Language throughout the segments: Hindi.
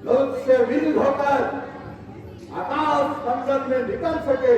उससे विलीन होकर आकाश मंडल में निकल सके।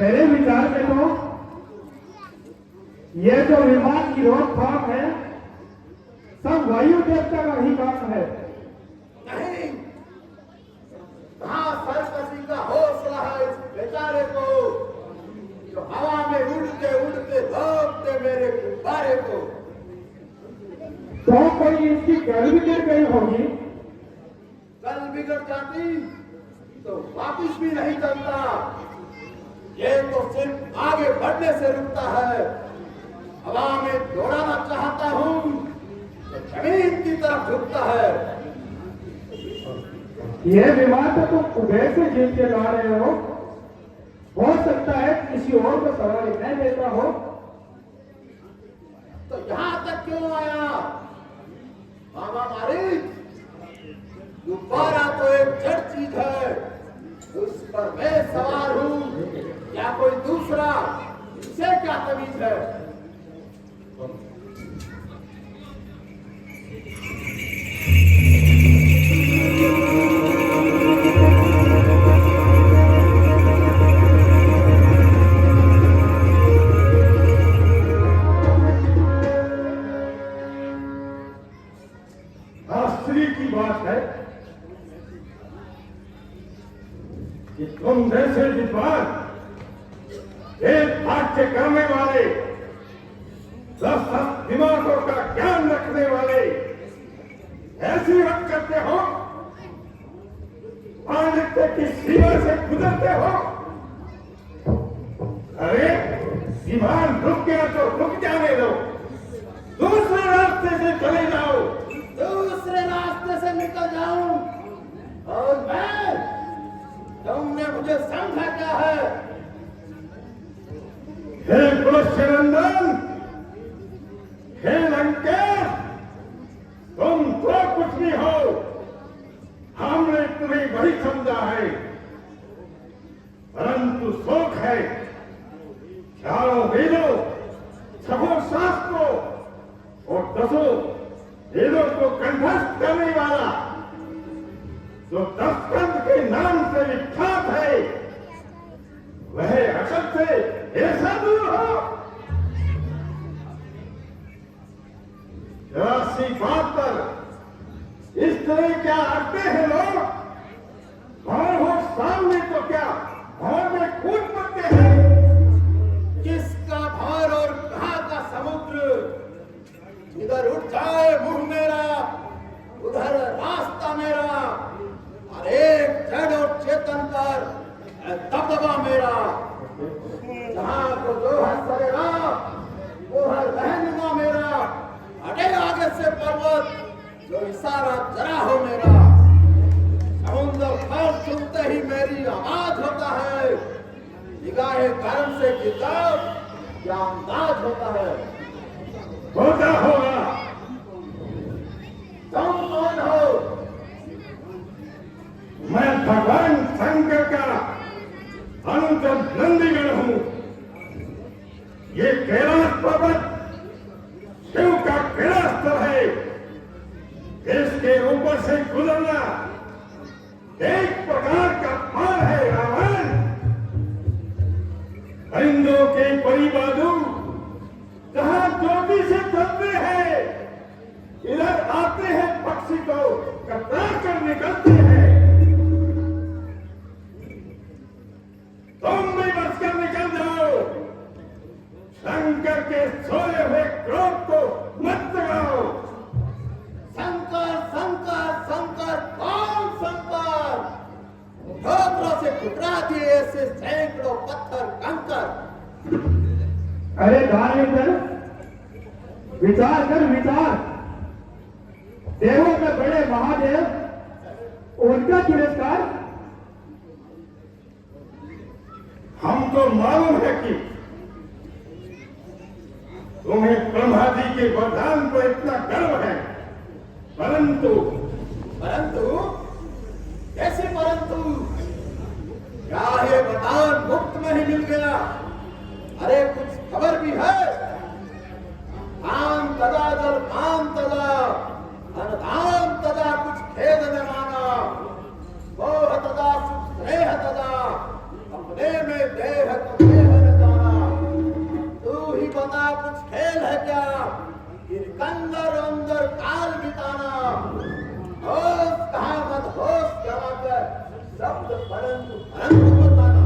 मेरे विचार में तो ये जो विमान की रोकथाम है सब वायु देवता का ही काम है। नहीं, कहां सरकशी का हौसला है इस बेचारे को जो हवा में उड़ते उड़ते भोगते मेरे गुब्बारे को। तो कोई इसकी कल बिगड़ गई होगी। कल बिगड़ जाती तो वापिस भी नहीं चलता। ये तो सिर्फ आगे बढ़ने से रुकता है। हवा में दौड़ाना चाहता हूं तो जमीन की तरफ झुकता है। ये विमान तो तुम कुबेर से जीत के ला रहे हो सकता है किसी और को सवारी नहीं देता हो। तो यहां तक क्यों आया बाबा मारी? गुब्बारा तो एक जड़ चीज है, उस पर मैं सवार हूं या कोई दूसरा, इससे क्या तमीज है? आश्चर्य की बात है कि तुम जैसे विद्वान, एक भाग्य करने वाले, 10 दिमागों का ज्ञान रखने वाले ऐसी बात करते हो, पांडित्य की सीमा से गुजरते हो। अरे विमान रुक गया तो रुक जाने दो, दूसरे रास्ते से चले जाओ। दूसरे रास्ते से निकल जाऊं और मैं, तुमने मुझे समझा क्या है? हे पुरुषनंदन, हे लंकेश, तुम तो कुछ भी हो, हमने तुम्हें वही समझा है, परंतु शोक है चारों वेदों, छहों शास्त्रों और 10 वेदों को कंठस्थ करने वाला जो 10 स्कंद के नाम से विख्यात है, वह अकल से ऐसा दूर हो। जरासी बात पर इस तरह क्या अड़ते हैं लोग? भाव हो सामने तो क्या भाव में कूद पड़ते हैं। किसका भार और कहां का समुद्र? इधर उठ जाए मुंह मेरा, उधर रास्ता मेरा, और एक जड़ और चेतन पर दबदबा मेरा। जहां को जो है सरेगा वो है रहनुमा मेरा। हटे आगे से पर्वत, जो इशारा जरा हो मेरा। समुद्र फल सुनते ही मेरी आवाज होता है। निगाहे कर्म से किताब क्या अंदाज होता है? होता होगा। तुम कौन हो? मैं भगवान शंकर का अनुजन नंदीगण हूं। ये कैलाश पर्वत शिव का कैलाश स्थल है। इसके ऊपर से गुजरना एक प्रकार का फल है रावण। परिंदों के परिबादू जहां ज्योति से चलते हैं, इधर आते हैं पक्षी को कतरा कर निकलते हैं। तुम भी बचकर निकल जाओ, शंकर के सोए हुए क्रोध को मत जगाओ। शंकर शंकर शंकर कौन शंकर? ठोकरों से ठुकरा दिए ऐसे सैकड़ों पत्थर कंकर। अरे धार्मिक दल, विचार कर विचार। देवों में बड़े महादेव, उनका तिरस्कार। हमको मालूम है कि तुम्हें ब्रह्मा जी के वरदान पर इतना गर्व है, परंतु परंतु कैसे परंतु? क्या ये वरदान मुफ्त में ही मिल गया? अरे कुछ खबर भी है? काम तदा जल काम तदा अनुदान तदा कुछ खेद न माना, मोह तदा सुख स्नेह तदा अपने में देह तो देह न जाना। तू ही बता कुछ खेल है क्या? गिरकंदर अंदर काल बिताना, होश कहाँ मत होश गवा कर शब्द परंतु परंतु बताना।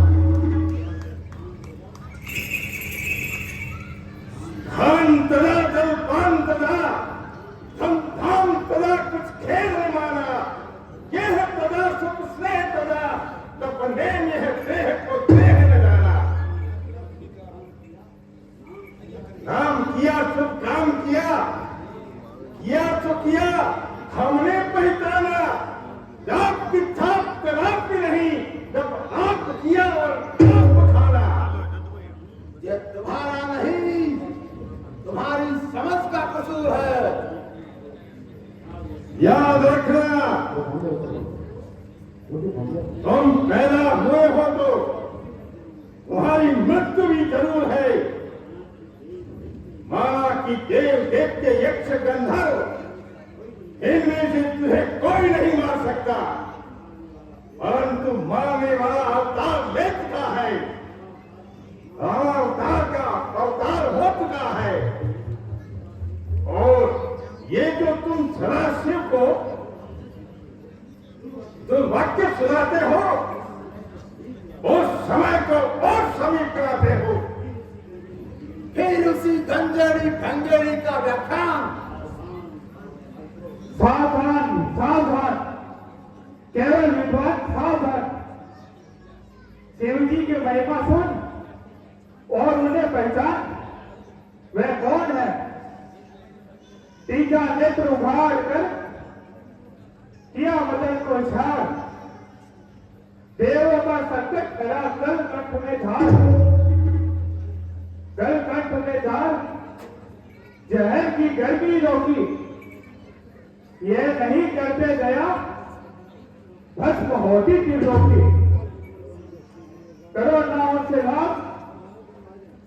खान तदा जल पान तदा हम धाम तदा कुछ खेल न माना। यह तदा सुख स्नेह तदा अपने में है देह को देह न जाना। काम किया तो काम किया, किया तो किया, हमने पहचाना। जाप की छाप तलाप भी नहीं, जब आप किया और आप खाना। ये तुम्हारा नहीं, तुम्हारी समझ का कसूर है। याद रखना, तुम पैदा हुए हो तो तुम्हारी मृत्यु भी जरूर है। मां की देव देवते यक्ष गंधर्व, इनमें से तुझे कोई नहीं मार सकता, परंतु मारने वाला अवतार ले चुका है। अवतार का अवतार हो चुका है। और ये जो तुम सदाशिव को जो वाक्य सुनाते हो, उस समय को और समीप कराते हो। फिर उसी गंजेड़ी भंगेड़ी का व्याख्यान। सावधान सावधान, केवल विद्वान सावधान। शिव जी के महिमा सुन और उन्हें पहचान। वह कौन है? तीजा नेत्र उघाड़ कर किया मदन को झाड़। देवों का संकट करा कल कंठ में झाड़। कल कंठ में झाड़, जहर की गर्मी रोकी। ये नहीं करते गया, भस्म होती थी रोकी। करो ना उनसे लाभ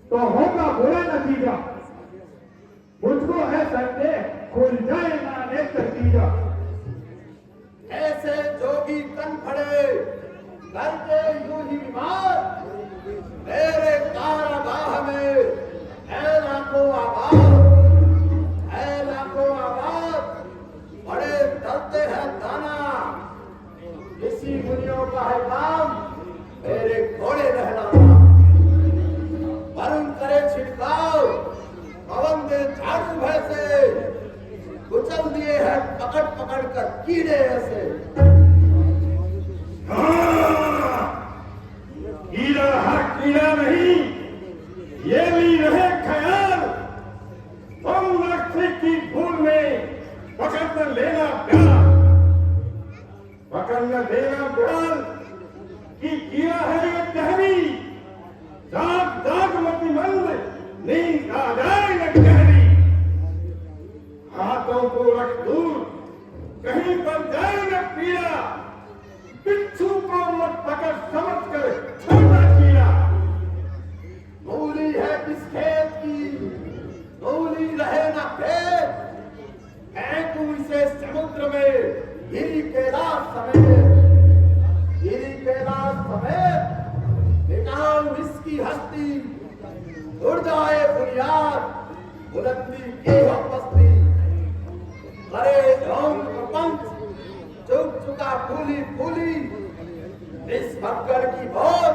तो होगा बुरा नतीजा। मुझको है संदेह, खुल जाए ना नेत्र तीजा। ऐसे जोगी कन खड़े करके यूं ही बीमार, मेरे कारागाह में है लाखों आबाद, बड़े डरते हैं दाना। इसी मुनियों का है काम मेरे घोड़े नहलाना। वरुण करे छिड़काव, पवन दे झाड़ू भैसे, कुचल दिए हैं पकड़ पकड़ कर कीड़े ऐसे। कीड़ा हर कीड़ा नहीं, ये भी रहे ख्याल। तुम लक्ष्य की भूल में पकड़ न लेना प्यार। पकड़ न देना प्यार कि कीड़ा है ये गहरी। जाग जाग मतिमंद, नींद आ जाए न गहरी। हाथों को रख दूर, कहीं पर जाए न पीड़ा। बिच्छू को मत पकड़ समझ कर छोटा कीड़ा। मूली है किस खेत की, मूली रहे ना खेत। फेंकू इसे समुद्र में गिरी के रात समेत। की हस्ती, उड़ जाए बुनियाद बुलंदी की हो बस्ती। करे ढोंग पंख चुक चुका फूली फूली, इस भक्कड़ की भोज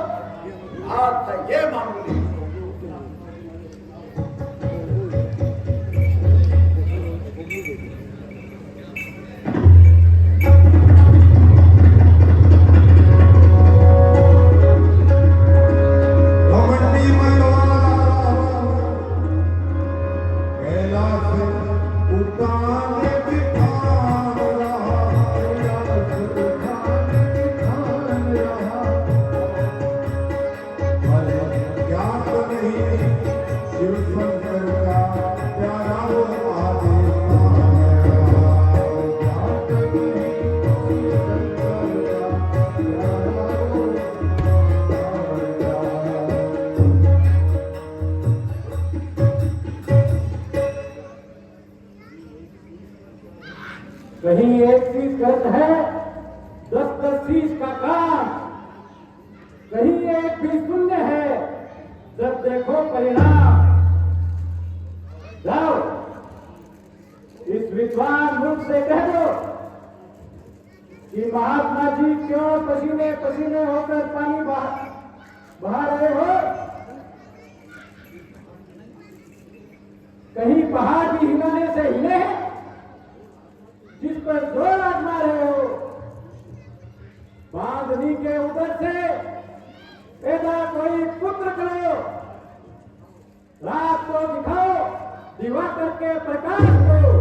आज तक ये मामूली। कहीं एक चीज गलत है, 10-10 चीज का काम। कहीं एक भी शून्य है, जब देखो परिणाम। जाओ इस विद्वान मुख से कह दो कि महात्मा जी क्यों पसीने पसीने होकर पानी बहा रहे हो। कहीं पहाड़ भी हिलाने से हिले हैं जिस पर जोर आजमा रहे हो। बांधनी के उधर से पैदा कोई पुत्र करो, रात को दिखाओ दिवाकर के प्रकाश को।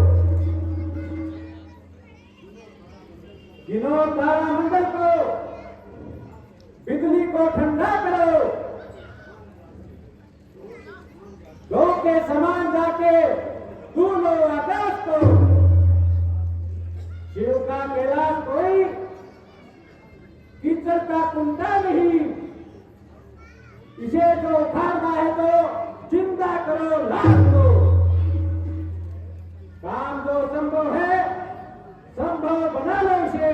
गिनो तारामंडल को, बिजली को ठंडा करो। गौ के समान जाके तू लो आकाश को। शिव का कैलाश कोई कीचड़ का कुंडा नहीं। इसे जो उखाड़ना है तो जिंदा करो लाश को। काम जो संभव है संभव बना लो इसे,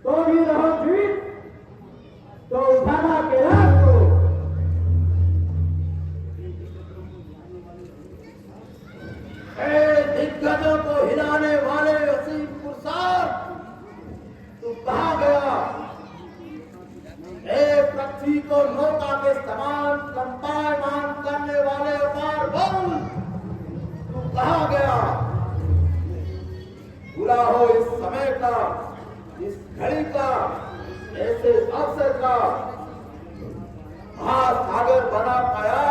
तो भी रहो जीवित तो उठाना कैलाश को। दिग्गजों को हिलाने वाले असीम पुरुषार्थ, तू कहां गया? पृथ्वी को नौका के समान कंपायमान करने वाले अपार बल, तू कहां गया? बुरा हो इस समय का, इस घड़ी का, ऐसे अवसर का। महासागर बना पाया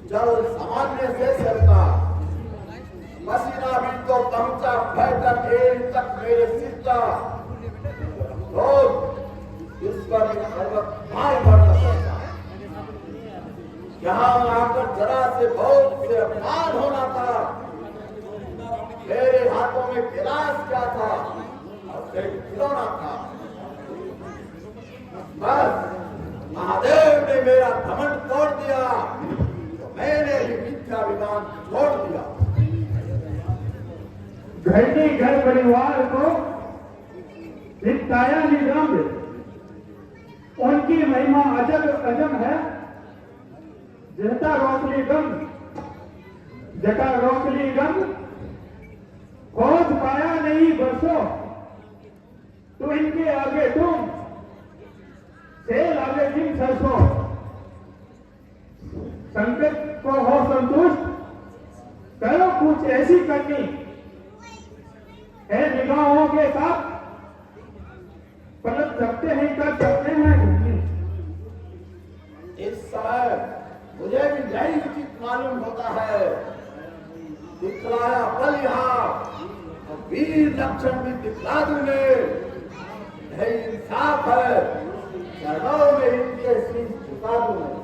जल सामान्य से चलता। पसीना भी तो पहुंचा फैटक एल तक मेरे सिर का। लोग इस पर पर्वत भार बढ़ना पड़ता। यहाँ आकर जरा से बहुत से अपमान होना था। मेरे हाथों में गिलास क्या था और एक खिलौना था। बस महादेव ने मेरा घमंड तोड़ दिया तो मैंने भी मिथ्याभिमान छोड़ दिया। घरनी घर परिवार को नित्याया निगम, उनकी महिमा अजब अजम है। जहता रोकली गम, जटा रोकली गम, खोज पाया नहीं बरसों, तो इनके आगे तुम सेल आगे जिन सरसों। संकट को हो संतुष्ट, करो कुछ ऐसी करनी है निगाहों के साथ, पलट सकते हैं कर सकते हैं। इस समय मुझे भी यही उचित मालूम होता है। दिखलाया बल यहाँ और वीर लक्षण भी दिखला दूंगे। यही इंसाफ है, चरणों में इनके शीश झुका दूंगे।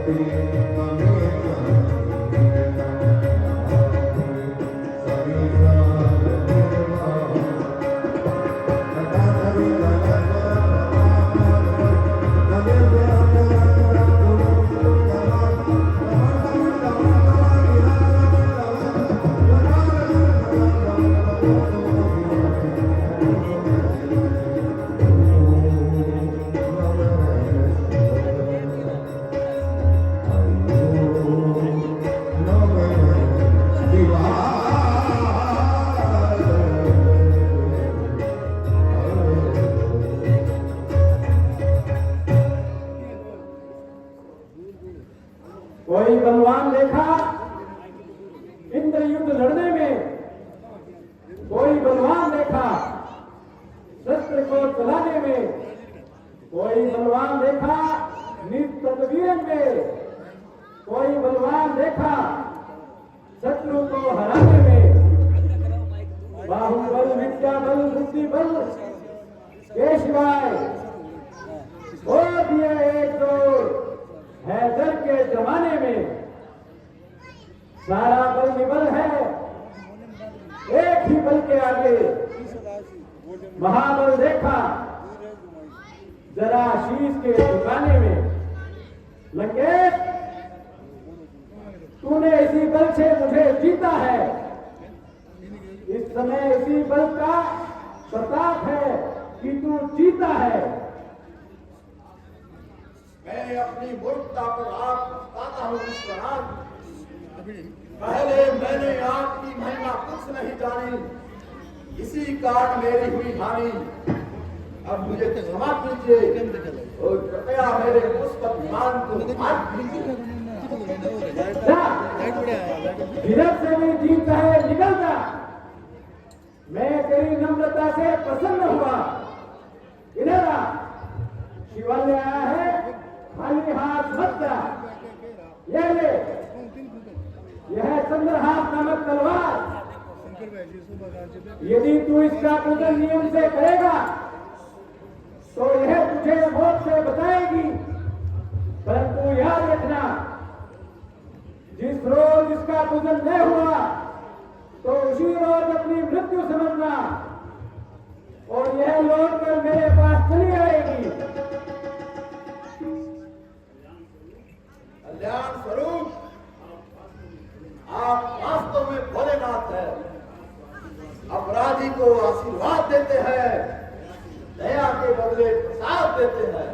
कोई बलवान देखा इंद्र युद्ध लड़ने में, कोई बलवान देखा शस्त्र को चलाने में, कोई बलवान देखा नित्य तदवीरन में, कोई बलवान देखा शत्रु को हराने में। बाहुबल, विद्या बल, बुद्धि बल के सिवाय वो दिए एक दो हैदर के जमाने में। सारा बल निबल है एक ही बल के आगे। महाबल देखा जरा शीश के झुकाने में। लंकेश, तूने इसी बल से मुझे जीता है। इस समय इसी बल का प्रताप है कि तू जीता है। मैं अपनी मूर्खता पर आप बताता हूँ विश्वनाथ। पहले मैंने आपकी महिमा कुछ नहीं जानी, इसी कारण मेरी हुई हानि। अब मुझे क्षमा कीजिए और कृपया मेरे पुष्प विमान को माफ कीजिए। धीरज से भी जीत है, निकल जा। मैं तेरी नम्रता से प्रसन्न हुआ। इधर आ, शिवालय आया है, खाली हाथ मत जा। ये ले, यह चंद्रहास नामक तलवार। यदि तू इसका पूजन नियम से करेगा तो यह तुझे मौत से बचाएगी। परंतु याद रखना, जिस रोज इसका पूजन नहीं हुआ तो उसी रोज अपनी मृत्यु समझना और यह लौट कर मेरे पास चली आएगी। कल्याण स्वरूप, आप वास्तव में भोलेनाथ है। अपराधी को आशीर्वाद देते हैं, दया के बदले प्रसाद देते हैं।